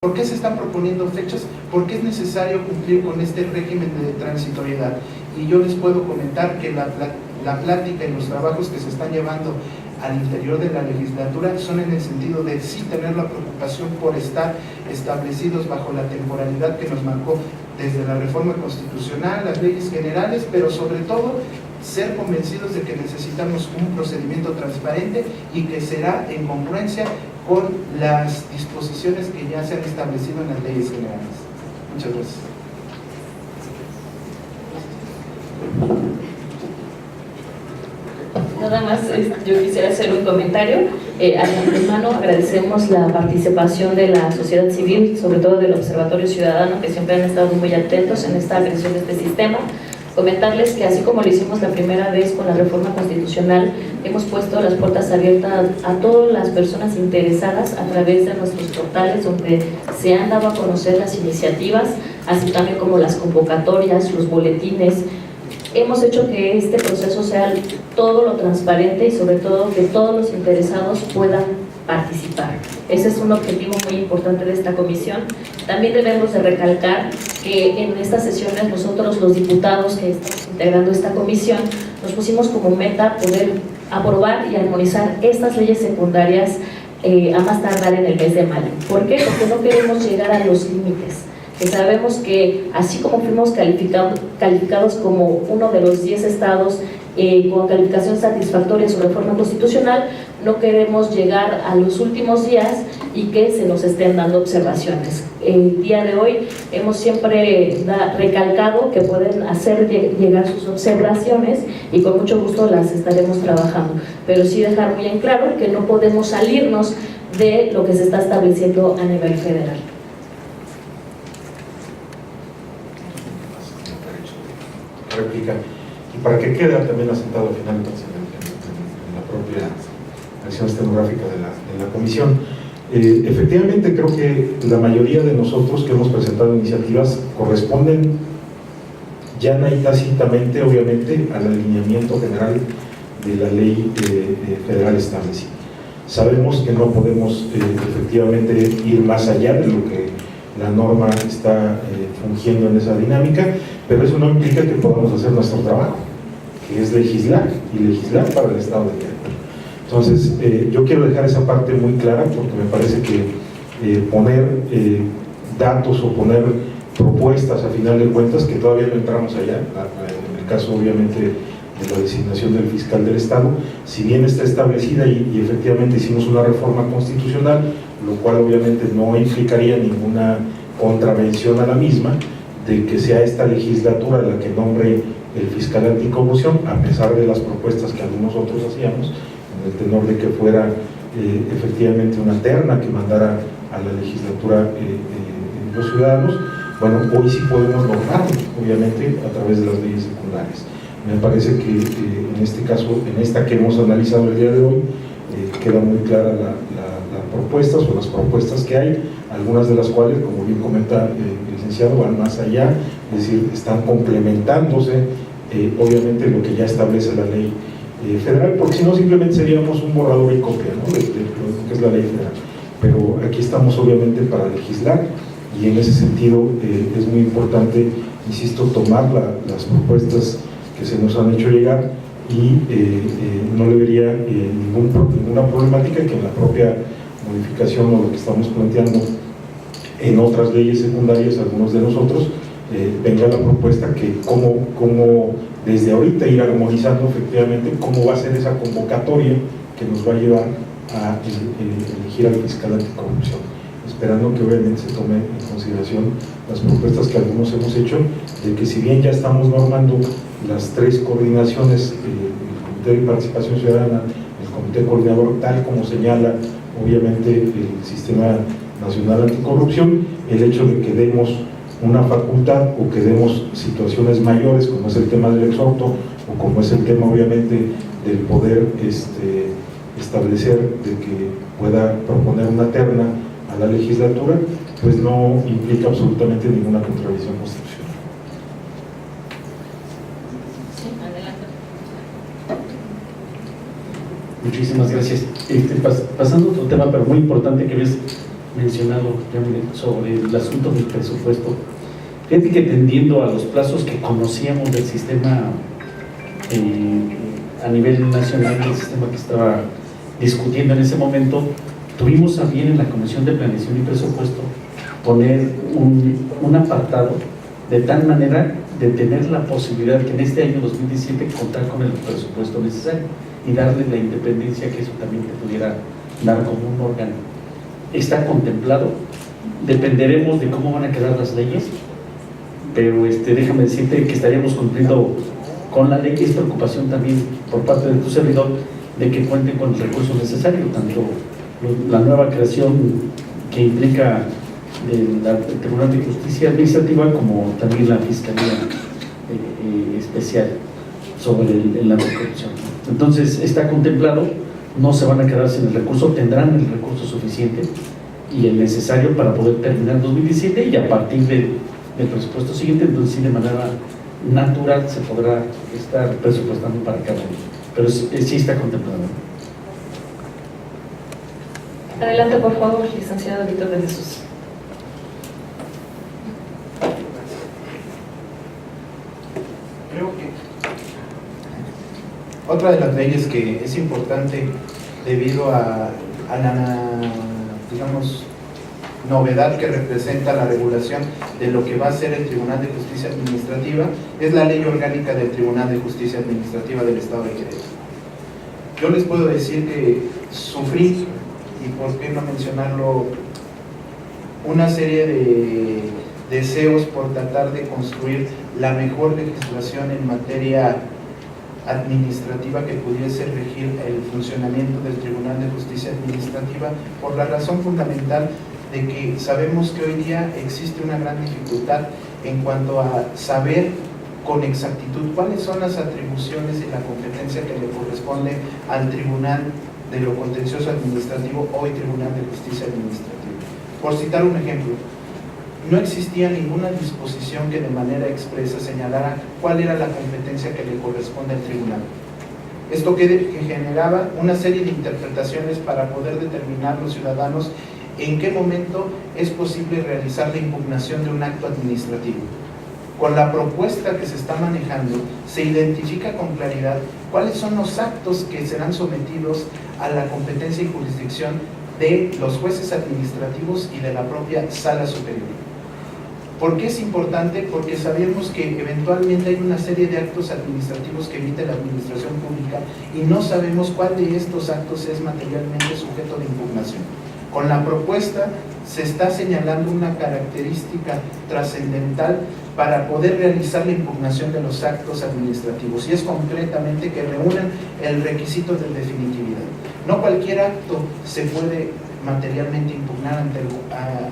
¿Por qué se están proponiendo fechas? Porque es necesario cumplir con este régimen de transitoriedad. Y yo les puedo comentar que la plática y los trabajos que se están llevando al interior de la legislatura son en el sentido de sí tener la preocupación por estar establecidos bajo la temporalidad que nos marcó desde la reforma constitucional, las leyes generales, pero sobre todo ser convencidos de que necesitamos un procedimiento transparente y que será en congruencia con las disposiciones que ya se han establecido en las leyes generales. Muchas gracias. Nada más, yo quisiera hacer un comentario. Al antemano agradecemos la participación de la sociedad civil, sobre todo del Observatorio Ciudadano, que siempre han estado muy atentos en esta agresión de este sistema. Comentarles que así como lo hicimos la primera vez con la reforma constitucional, hemos puesto las puertas abiertas a todas las personas interesadas a través de nuestros portales, donde se han dado a conocer las iniciativas, así también como las convocatorias, los boletines. Hemos hecho que este proceso sea todo lo transparente y sobre todo que todos los interesados puedan participar. Ese es un objetivo muy importante de esta comisión. También debemos de recalcar que en estas sesiones nosotros, los diputados que estamos integrando esta comisión, nos pusimos como meta poder aprobar y armonizar estas leyes secundarias a más tardar en el mes de mayo. ¿Por qué? Porque no queremos llegar a los límites. Sabemos que así como fuimos calificados como uno de los 10 estados con calificación satisfactoria en su reforma constitucional, no queremos llegar a los últimos días y que se nos estén dando observaciones. El día de hoy hemos siempre recalcado que pueden hacer llegar sus observaciones y con mucho gusto las estaremos trabajando, pero sí dejar muy en claro que no podemos salirnos de lo que se está estableciendo a nivel federal. Réplica, y para que quede también asentado al final entonces, en la propia acción estenográfica de la comisión. Efectivamente creo que la mayoría de nosotros que hemos presentado iniciativas corresponden llana y tácitamente, obviamente, al alineamiento general de la ley federal establecida. Sabemos que no podemos efectivamente ir más allá de lo que la norma está fungiendo en esa dinámica, pero eso no implica que podamos hacer nuestro trabajo, que es legislar, y legislar para el Estado de Derecho. Entonces, yo quiero dejar esa parte muy clara, porque me parece que poner datos o poner propuestas, a final de cuentas, que todavía no entramos allá, en el caso obviamente de la designación del fiscal del Estado, si bien está establecida y efectivamente hicimos una reforma constitucional, lo cual obviamente no implicaría ninguna contravención a la misma, de que sea esta legislatura la que nombre el fiscal anticorrupción, a pesar de las propuestas que algunos otros hacíamos, en el tenor de que fuera efectivamente una terna que mandara a la legislatura los ciudadanos. Bueno, hoy sí podemos normarlo, obviamente, a través de las leyes secundarias. Me parece que en este caso, en esta que hemos analizado el día de hoy, queda muy clara las propuestas o las propuestas que hay, algunas de las cuales, como bien comenta el licenciado, van más allá, es decir, están complementándose obviamente lo que ya establece la ley federal, porque si no simplemente seríamos un borrador y copia, ¿no?, de lo que es la ley federal. Pero aquí estamos obviamente para legislar, y en ese sentido es muy importante, insisto, tomar las propuestas que se nos han hecho llegar, y no le vería ninguna problemática que en la propia modificación o lo que estamos planteando en otras leyes secundarias, algunos de nosotros, venga la propuesta que cómo desde ahorita ir armonizando efectivamente cómo va a ser esa convocatoria que nos va a llevar a elegir al fiscal anticorrupción, esperando que obviamente se tome en consideración las propuestas que algunos hemos hecho, de que si bien ya estamos normando las 3 coordinaciones, el Comité de Participación Ciudadana, el Comité Coordinador, tal como señala obviamente el Sistema Nacional Anticorrupción, el hecho de que demos una facultad o que demos situaciones mayores, como es el tema del exhorto, o como es el tema obviamente del poder establecer de que pueda proponer una terna a la legislatura, pues no implica absolutamente ninguna contradicción constitucional. Muchísimas gracias. Pasando a otro tema, pero muy importante, que es mencionado sobre el asunto del presupuesto. Fíjate que tendiendo a los plazos que conocíamos del sistema a nivel nacional, del sistema que estaba discutiendo en ese momento, tuvimos a bien en la Comisión de Planeación y Presupuesto poner un apartado de tal manera de tener la posibilidad que en este año 2017 contar con el presupuesto necesario y darle la independencia que eso también te pudiera dar como un órgano. Está contemplado, dependeremos de cómo van a quedar las leyes, pero déjame decirte que estaríamos cumpliendo con la ley. Es preocupación también por parte de tu servidor de que cuenten con el recurso necesario, tanto la nueva creación que implica el Tribunal de Justicia Administrativa como también la Fiscalía Especial sobre la anticorrupción. Entonces está contemplado, no se van a quedar sin el recurso, tendrán el recurso suficiente y el necesario para poder terminar 2017, y a partir del presupuesto siguiente, entonces sí, de manera natural se podrá estar presupuestando para cada año, pero sí está contemplado. Adelante, por favor, licenciado Víctor de Jesús. Creo que otra de las leyes que es importante debido a la, digamos, novedad que representa la regulación de lo que va a ser el Tribunal de Justicia Administrativa es la Ley Orgánica del Tribunal de Justicia Administrativa del Estado de Querétaro. Yo les puedo decir que sufrí, y por qué no mencionarlo, una serie de deseos por tratar de construir la mejor legislación en materia administrativa que pudiese regir el funcionamiento del Tribunal de Justicia Administrativa, por la razón fundamental de que sabemos que hoy día existe una gran dificultad en cuanto a saber con exactitud cuáles son las atribuciones y la competencia que le corresponde al Tribunal de lo Contencioso Administrativo, hoy Tribunal de Justicia Administrativa. Por citar un ejemplo, no existía ninguna disposición que de manera expresa señalara cuál era la competencia que le corresponde al tribunal. Esto que generaba una serie de interpretaciones para poder determinar los ciudadanos en qué momento es posible realizar la impugnación de un acto administrativo. Con la propuesta que se está manejando, se identifica con claridad cuáles son los actos que serán sometidos a la competencia y jurisdicción de los jueces administrativos y de la propia Sala Superior. ¿Por qué es importante? Porque sabemos que eventualmente hay una serie de actos administrativos que emite la administración pública y no sabemos cuál de estos actos es materialmente sujeto de impugnación. Con la propuesta se está señalando una característica trascendental para poder realizar la impugnación de los actos administrativos, y es concretamente que reúnan el requisito de definitividad. No cualquier acto se puede materialmente impugnar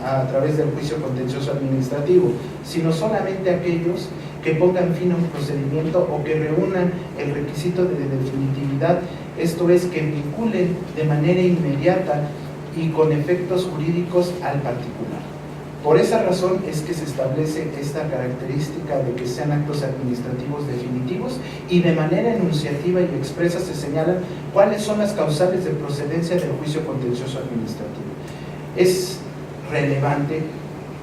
a través del juicio contencioso administrativo, sino solamente aquellos que pongan fin a un procedimiento o que reúnan el requisito de definitividad, esto es, que vinculen de manera inmediata y con efectos jurídicos al particular. Por esa razón es que se establece esta característica de que sean actos administrativos definitivos, y de manera enunciativa y expresa se señalan cuáles son las causales de procedencia del juicio contencioso administrativo. Es relevante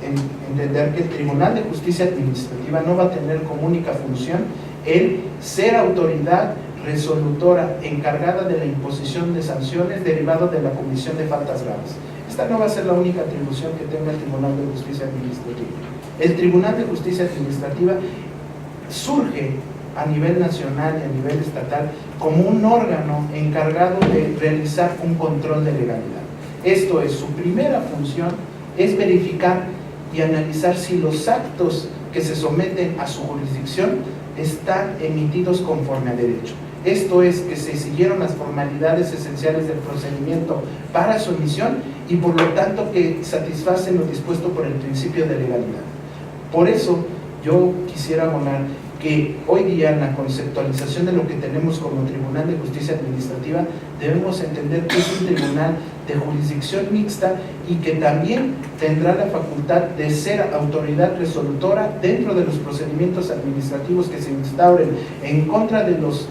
entender que el Tribunal de Justicia Administrativa no va a tener como única función el ser autoridad resolutora encargada de la imposición de sanciones derivado de la comisión de faltas graves. Esta no va a ser la única atribución que tenga el Tribunal de Justicia Administrativa. El Tribunal de Justicia Administrativa surge a nivel nacional y a nivel estatal como un órgano encargado de realizar un control de legalidad. Esto es, su primera función es verificar y analizar si los actos que se someten a su jurisdicción están emitidos conforme a derecho. Esto es, que se siguieron las formalidades esenciales del procedimiento para su emisión y por lo tanto que satisfacen lo dispuesto por el principio de legalidad. Por eso yo quisiera abonar que hoy día en la conceptualización de lo que tenemos como Tribunal de Justicia Administrativa debemos entender que es un tribunal de jurisdicción mixta y que también tendrá la facultad de ser autoridad resolutora dentro de los procedimientos administrativos que se instauren en contra de los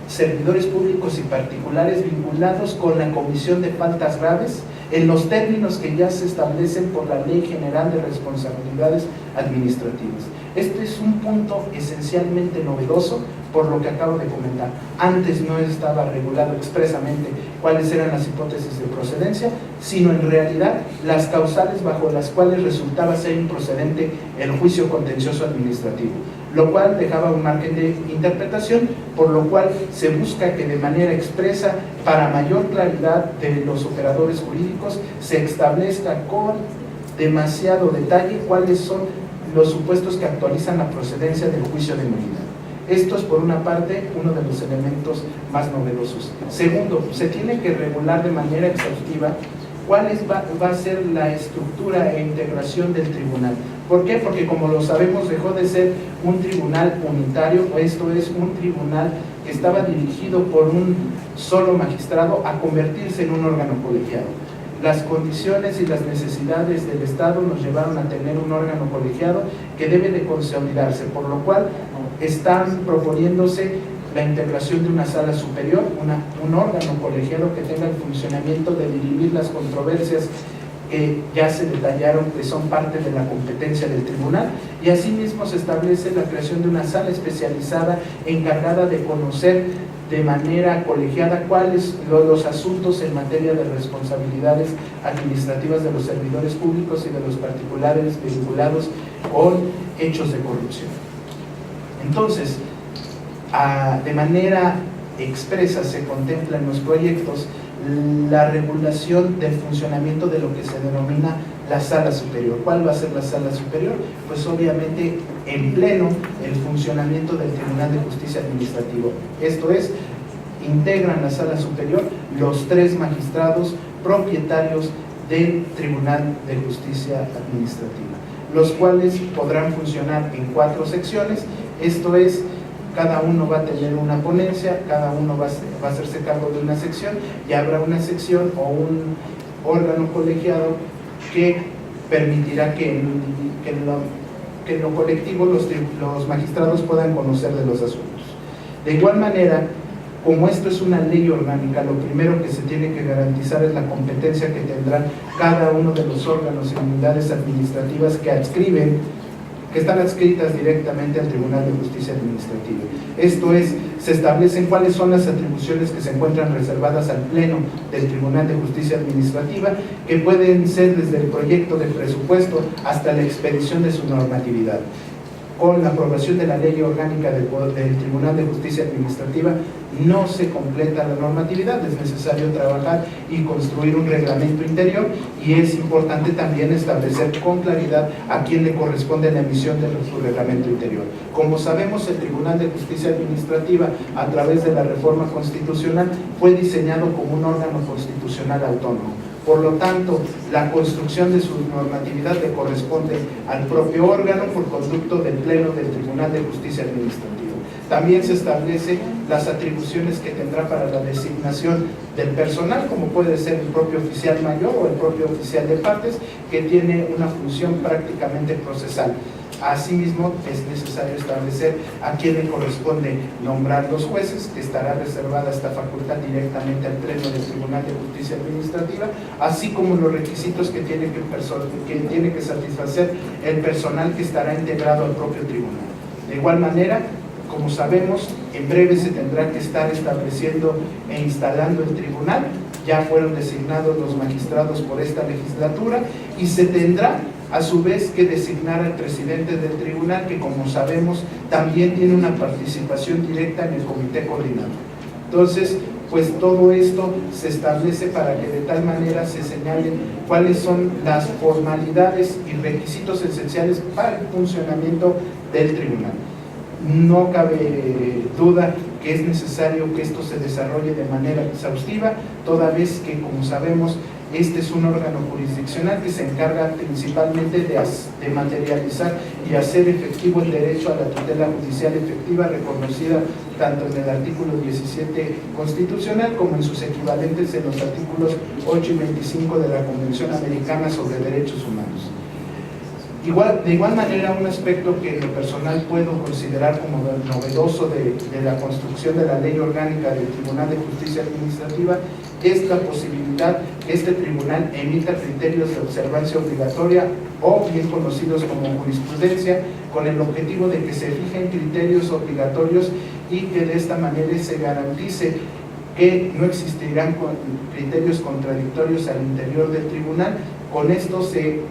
servidores públicos y particulares vinculados con la comisión de faltas graves en los términos que ya se establecen por la Ley General de Responsabilidades Administrativas. Este es un punto esencialmente novedoso por lo que acabo de comentar. Antes no estaba regulado expresamente cuáles eran las hipótesis de procedencia, sino en realidad las causales bajo las cuales resultaba ser improcedente el juicio contencioso administrativo, lo cual dejaba un margen de interpretación, por lo cual se busca que de manera expresa, para mayor claridad de los operadores jurídicos, se establezca con demasiado detalle cuáles son los supuestos que actualizan la procedencia del juicio de nulidad. Esto es, por una parte, uno de los elementos más novedosos. Segundo, se tiene que regular de manera exhaustiva cuál va a ser la estructura e integración del tribunal. ¿Por qué? Porque, como lo sabemos, dejó de ser un tribunal unitario, esto es, un tribunal que estaba dirigido por un solo magistrado, a convertirse en un órgano colegiado. Las condiciones y las necesidades del Estado nos llevaron a tener un órgano colegiado que debe de consolidarse, por lo cual están proponiéndose la integración de una sala superior, un órgano colegiado que tenga el funcionamiento de dirimir las controversias que ya se detallaron, que son parte de la competencia del tribunal, y asimismo se establece la creación de una sala especializada encargada de conocer de manera colegiada cuáles los asuntos en materia de responsabilidades administrativas de los servidores públicos y de los particulares vinculados con hechos de corrupción. Entonces, de manera expresa se contempla en los proyectos la regulación del funcionamiento de lo que se denomina la sala superior. ¿Cuál va a ser la sala superior? Pues obviamente en pleno el funcionamiento del Tribunal de Justicia Administrativa. Esto es, integran la sala superior los 3 magistrados propietarios del Tribunal de Justicia Administrativa, los cuales podrán funcionar en 4 secciones. Esto es, cada uno va a tener una ponencia, cada uno va a hacerse cargo de una sección, y habrá una sección o un órgano colegiado que permitirá que en lo colectivo los magistrados puedan conocer de los asuntos. De igual manera, como esto es una ley orgánica, lo primero que se tiene que garantizar es la competencia que tendrán cada uno de los órganos y unidades administrativas que están adscritas directamente al Tribunal de Justicia Administrativa. Esto es, se establecen cuáles son las atribuciones que se encuentran reservadas al Pleno del Tribunal de Justicia Administrativa, que pueden ser desde el proyecto de presupuesto hasta la expedición de su normatividad. Con la aprobación de la ley orgánica del Tribunal de Justicia Administrativa no se completa la normatividad, es necesario trabajar y construir un reglamento interior, y es importante también establecer con claridad a quién le corresponde la emisión de su reglamento interior. Como sabemos, el Tribunal de Justicia Administrativa, a través de la reforma constitucional, fue diseñado como un órgano constitucional autónomo. Por lo tanto, la construcción de su normatividad le corresponde al propio órgano por conducto del Pleno del Tribunal de Justicia Administrativa. También se establece las atribuciones que tendrá para la designación del personal, como puede ser el propio oficial mayor o el propio oficial de partes, que tiene una función prácticamente procesal. Asimismo, es necesario establecer a quién le corresponde nombrar los jueces, que estará reservada esta facultad directamente al Pleno del Tribunal de Justicia Administrativa, así como los requisitos que tiene que satisfacer el personal que estará integrado al propio tribunal. De igual manera, como sabemos, en breve se tendrá que estar estableciendo e instalando el tribunal. Ya fueron designados los magistrados por esta legislatura, y se tendrá a su vez que designar al presidente del tribunal, que, como sabemos, también tiene una participación directa en el comité coordinador. Entonces, pues todo esto se establece para que de tal manera se señalen cuáles son las formalidades y requisitos esenciales para el funcionamiento del tribunal. No cabe duda que es necesario que esto se desarrolle de manera exhaustiva, toda vez que, como sabemos, este es un órgano jurisdiccional que se encarga principalmente de materializar y hacer efectivo el derecho a la tutela judicial efectiva, reconocida tanto en el artículo 17 constitucional como en sus equivalentes en los artículos 8 y 25 de la Convención Americana sobre Derechos Humanos. De igual manera, un aspecto que en lo personal puedo considerar como novedoso de la construcción de la ley orgánica del Tribunal de Justicia Administrativa es la posibilidad que este tribunal emita criterios de observancia obligatoria o bien conocidos como jurisprudencia, con el objetivo de que se fijen criterios obligatorios y que de esta manera se garantice que no existirán criterios contradictorios al interior del tribunal. Con esto se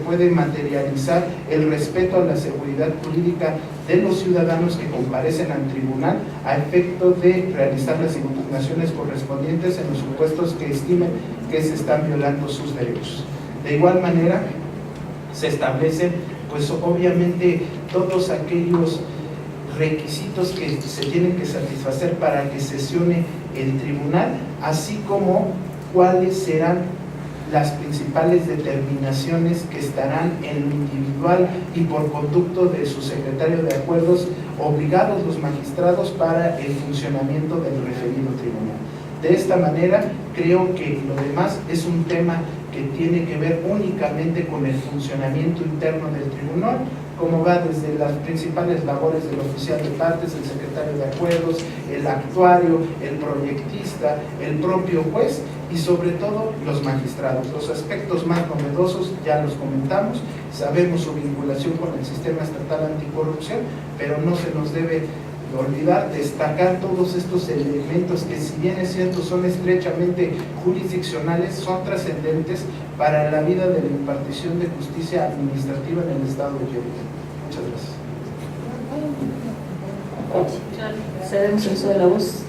puede materializar el respeto a la seguridad jurídica de los ciudadanos que comparecen al tribunal a efecto de realizar las impugnaciones correspondientes en los supuestos que estimen que se están violando sus derechos. De igual manera, se establecen, pues obviamente, todos aquellos requisitos que se tienen que satisfacer para que sesione el tribunal, así como cuáles serán las principales determinaciones que estarán en lo individual y por conducto de su secretario de acuerdos obligados los magistrados para el funcionamiento del referido tribunal. De esta manera, creo que lo demás es un tema que tiene que ver únicamente con el funcionamiento interno del tribunal, como va desde las principales labores del oficial de partes, el secretario de acuerdos, el actuario, el proyectista, el propio juez y sobre todo los magistrados. Los aspectos más novedosos ya los comentamos, sabemos su vinculación con el sistema estatal anticorrupción, pero no se nos debe olvidar destacar todos estos elementos que, si bien es cierto son estrechamente jurisdiccionales, son trascendentes para la vida de la impartición de justicia administrativa en el estado de Querétaro. Muchas gracias. Cedemos el uso de la voz.